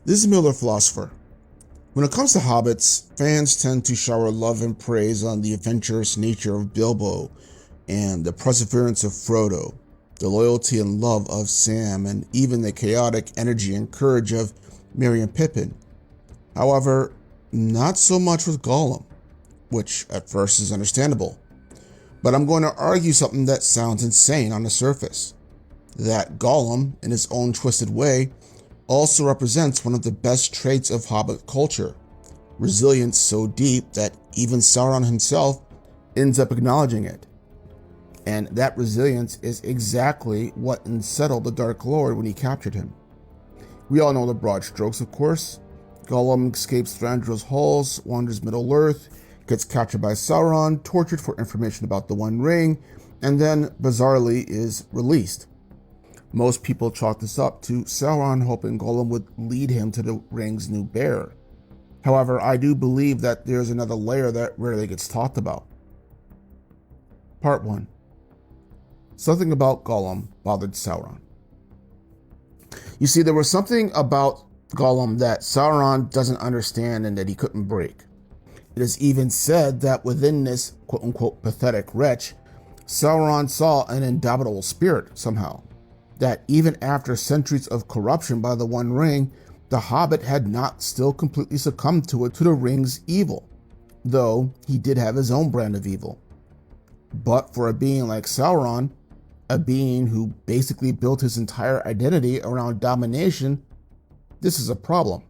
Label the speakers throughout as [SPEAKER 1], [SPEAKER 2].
[SPEAKER 1] This is Miller Philosopher. When it comes to hobbits, fans tend to shower love and praise on the adventurous nature of Bilbo and the perseverance of Frodo, the loyalty and love of Sam, and even the chaotic energy and courage of Merry and Pippin. However, not so much with Gollum, which at first is understandable. But I'm going to argue something that sounds insane on the surface. That Gollum, in his own twisted way, also represents one of the best traits of Hobbit culture, resilience so deep that even Sauron himself ends up acknowledging it. And that resilience is exactly what unsettled the Dark Lord when he captured him. We all know the broad strokes, of course. Gollum escapes Thranduil's halls, wanders Middle-earth, gets captured by Sauron, tortured for information about the One Ring, and then, bizarrely, is released. Most people chalk this up to Sauron hoping Gollum would lead him to the ring's new bearer. However, I do believe that there's another layer that rarely gets talked about. Part 1. Something about Gollum bothered Sauron. You see, there was something about Gollum that Sauron doesn't understand and that he couldn't break. It is even said that within this quote-unquote pathetic wretch, Sauron saw an indomitable spirit somehow. That even after centuries of corruption by the One Ring, the Hobbit had not still completely succumbed to the ring's evil, though he did have his own brand of evil. But for a being like Sauron, a being who basically built his entire identity around domination, this is a problem.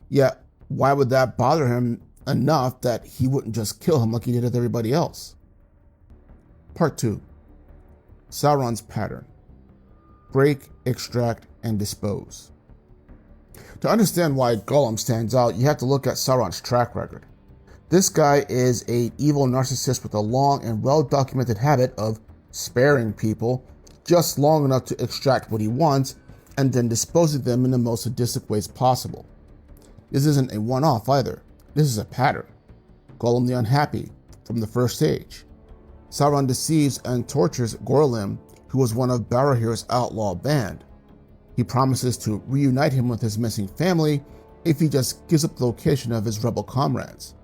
[SPEAKER 1] Yet, why would that bother him enough that he wouldn't just kill him like he did with everybody else? Part 2. Sauron's pattern. Break, extract, and dispose. To understand why Gollum stands out, you have to look at Sauron's track record. This guy is an evil narcissist with a long and well-documented habit of sparing people just long enough to extract what he wants and then disposing them in the most sadistic ways possible. This isn't a one-off either. This is a pattern. Gollum the Unhappy, from the first age. Sauron deceives and tortures Gollum, who was one of Barahir's outlaw band. He promises to reunite him with his missing family if he just gives up the location of his rebel comrades.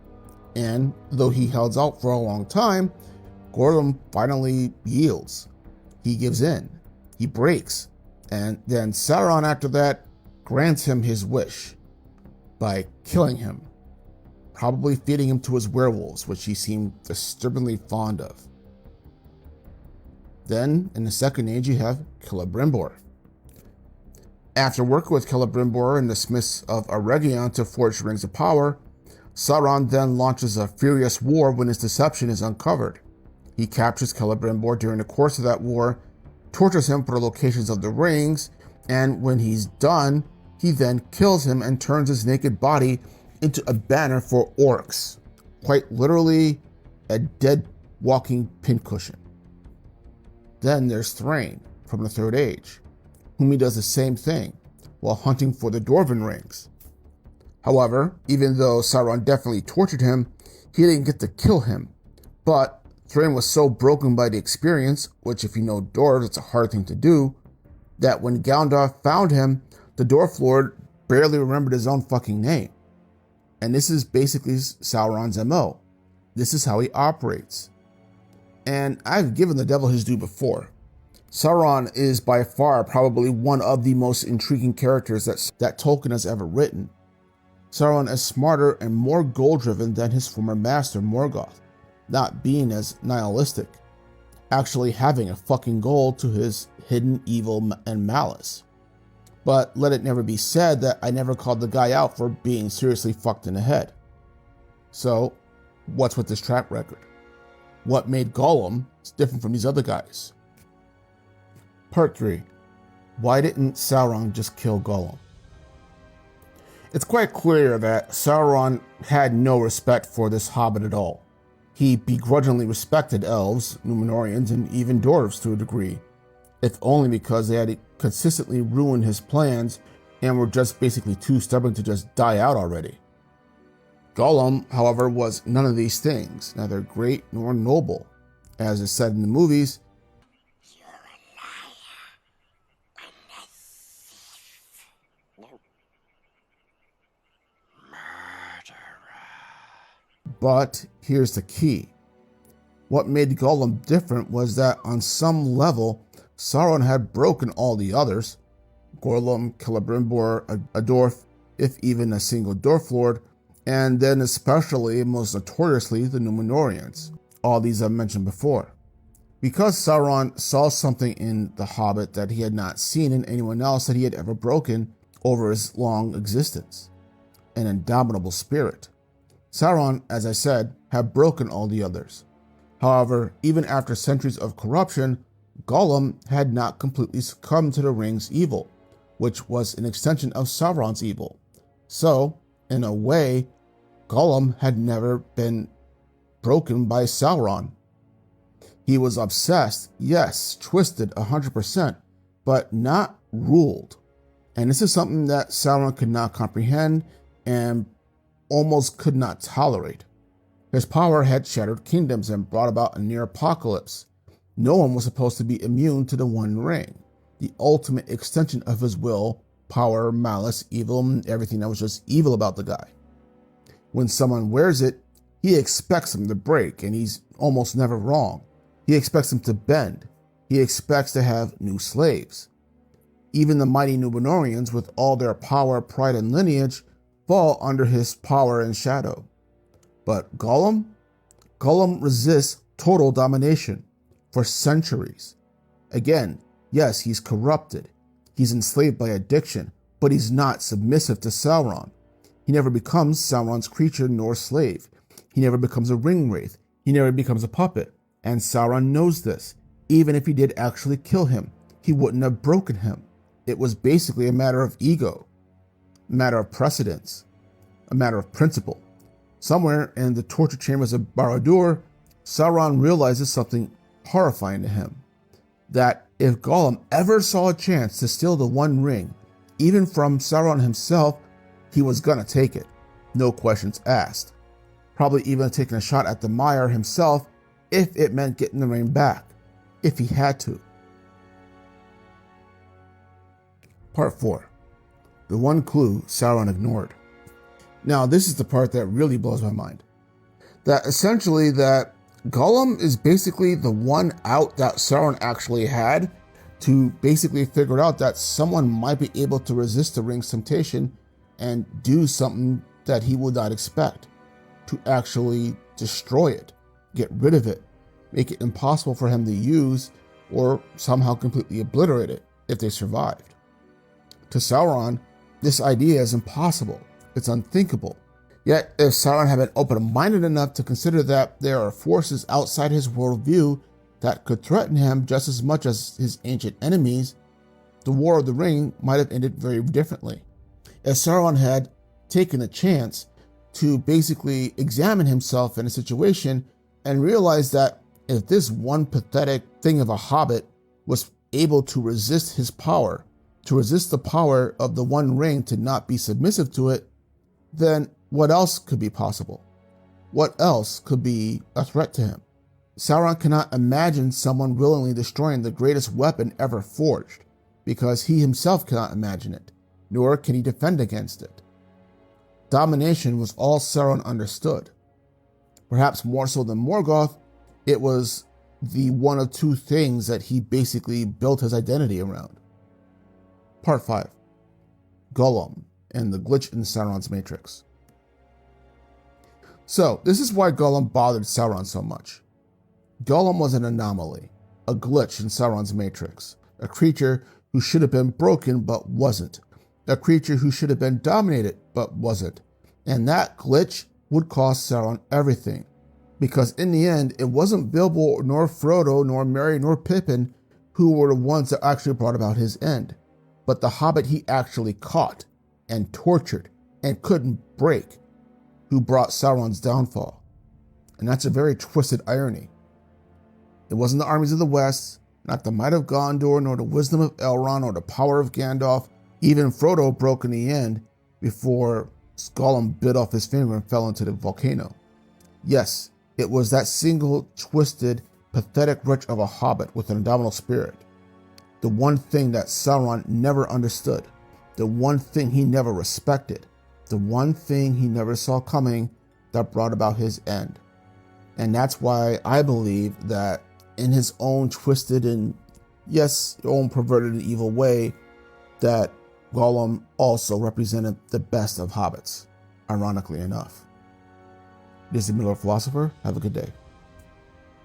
[SPEAKER 1] And though he held out for a long time, Gollum finally yields. He gives in. He breaks. And then Sauron after that grants him his wish by killing him, probably feeding him to his werewolves, which he seemed disturbingly fond of. Then, in the Second Age, you have Celebrimbor. After working with Celebrimbor and the Smiths of Eregion to forge Rings of Power, Sauron then launches a furious war when his deception is uncovered. He captures Celebrimbor during the course of that war, tortures him for the locations of the rings, and when he's done, he then kills him and turns his naked body into a banner for orcs. Quite literally, a dead walking pincushion. Then there's Thrain from the Third Age, whom he does the same thing while hunting for the Dwarven rings. However, even though Sauron definitely tortured him, he didn't get to kill him. But Thrain was so broken by the experience, which if you know dwarves, it's a hard thing to do, that when Gandalf found him, the Dwarf Lord barely remembered his own fucking name. And this is basically Sauron's MO. This is how he operates. And I've given the devil his due before. Sauron is by far probably one of the most intriguing characters that Tolkien has ever written. Sauron is smarter and more goal-driven than his former master Morgoth, not being as nihilistic, actually having a fucking goal to his hidden evil and malice. But let it never be said that I never called the guy out for being seriously fucked in the head. So, what's with this track record? What made Gollum different from these other guys? Part 3. Why didn't Sauron just kill Gollum? It's quite clear that Sauron had no respect for this hobbit at all. He begrudgingly respected elves, Númenóreans, and even dwarves to a degree, if only because they had consistently ruined his plans and were just basically too stubborn to just die out already. Gollum, however, was none of these things, neither great nor noble. As is said in the movies,
[SPEAKER 2] "You're a liar and a thief."
[SPEAKER 1] But here's the key. What made Gollum different was that on some level, Sauron had broken all the others. Gollum, Celebrimbor, a dwarf, if even a single dwarf lord, and then especially, most notoriously, the Númenóreans. All these I've mentioned before. Because Sauron saw something in the Hobbit that he had not seen in anyone else that he had ever broken over his long existence. An indomitable spirit. Sauron, as I said, had broken all the others. However, even after centuries of corruption, Gollum had not completely succumbed to the ring's evil, which was an extension of Sauron's evil. So, in a way, Gollum had never been broken by Sauron. He was obsessed, yes, twisted 100%, but not ruled. And this is something that Sauron could not comprehend and almost could not tolerate. His power had shattered kingdoms and brought about a near apocalypse. No one was supposed to be immune to the One Ring, the ultimate extension of his will, power, malice, evil, and everything that was just evil about the guy. When someone wears it, he expects them to break, and he's almost never wrong. He expects them to bend. He expects to have new slaves. Even the mighty Númenóreans, with all their power, pride, and lineage, fall under his power and shadow. But Gollum resists total domination for centuries. Again, yes, he's corrupted. He's enslaved by addiction, but he's not submissive to Sauron. He never becomes Sauron's creature nor slave. He never becomes a ring wraith. He never becomes a puppet. And Sauron knows this. Even if he did actually kill him, he wouldn't have broken him. It was basically a matter of ego, a matter of precedence, a matter of principle. Somewhere in the torture chambers of Barad-dûr, Sauron realizes something horrifying to him. That if Gollum ever saw a chance to steal the One Ring, even from Sauron himself, he was gonna take it. No questions asked. Probably even taking a shot at the Mire himself if it meant getting the ring back, if he had to. Part 4. The one clue Sauron ignored. Now, this is the part that really blows my mind. That essentially that Gollum is basically the one out that Sauron actually had to basically figure out that someone might be able to resist the ring's temptation and do something that he would not expect, to actually destroy it, get rid of it, make it impossible for him to use, or somehow completely obliterate it if they survived. To Sauron, this idea is impossible. It's unthinkable. Yet, if Sauron had been open-minded enough to consider that there are forces outside his worldview that could threaten him just as much as his ancient enemies, the War of the Ring might have ended very differently. If Sauron had taken a chance to basically examine himself in a situation and realize that if this one pathetic thing of a hobbit was able to resist his power, to resist the power of the One Ring, to not be submissive to it, then what else could be possible? What else could be a threat to him? Sauron cannot imagine someone willingly destroying the greatest weapon ever forged, because he himself cannot imagine it, nor can he defend against it. Domination was all Sauron understood. Perhaps more so than Morgoth, it was the one of two things that he basically built his identity around. Part 5. Gollum and the glitch in Sauron's matrix. So, this is why Gollum bothered Sauron so much. Gollum was an anomaly, a glitch in Sauron's matrix, a creature who should have been broken but wasn't, a creature who should have been dominated but wasn't, and that glitch would cost Sauron everything, because in the end, it wasn't Bilbo nor Frodo nor Merry nor Pippin who were the ones that actually brought about his end, but the hobbit he actually caught and tortured and couldn't break, who brought Sauron's downfall. And that's a very twisted irony. It wasn't the armies of the West, not the might of Gondor, nor the wisdom of Elrond, or the power of Gandalf. Even Frodo broke in the end before Gollum bit off his finger and fell into the volcano. Yes, it was that single, twisted, pathetic wretch of a hobbit with an indomitable spirit. The one thing that Sauron never understood. The one thing he never respected. The one thing he never saw coming that brought about his end. And that's why I believe that in his own twisted and, yes, own perverted and evil way, that Gollum also represented the best of hobbits, ironically enough. This is the Middle Philosopher. Have a good day.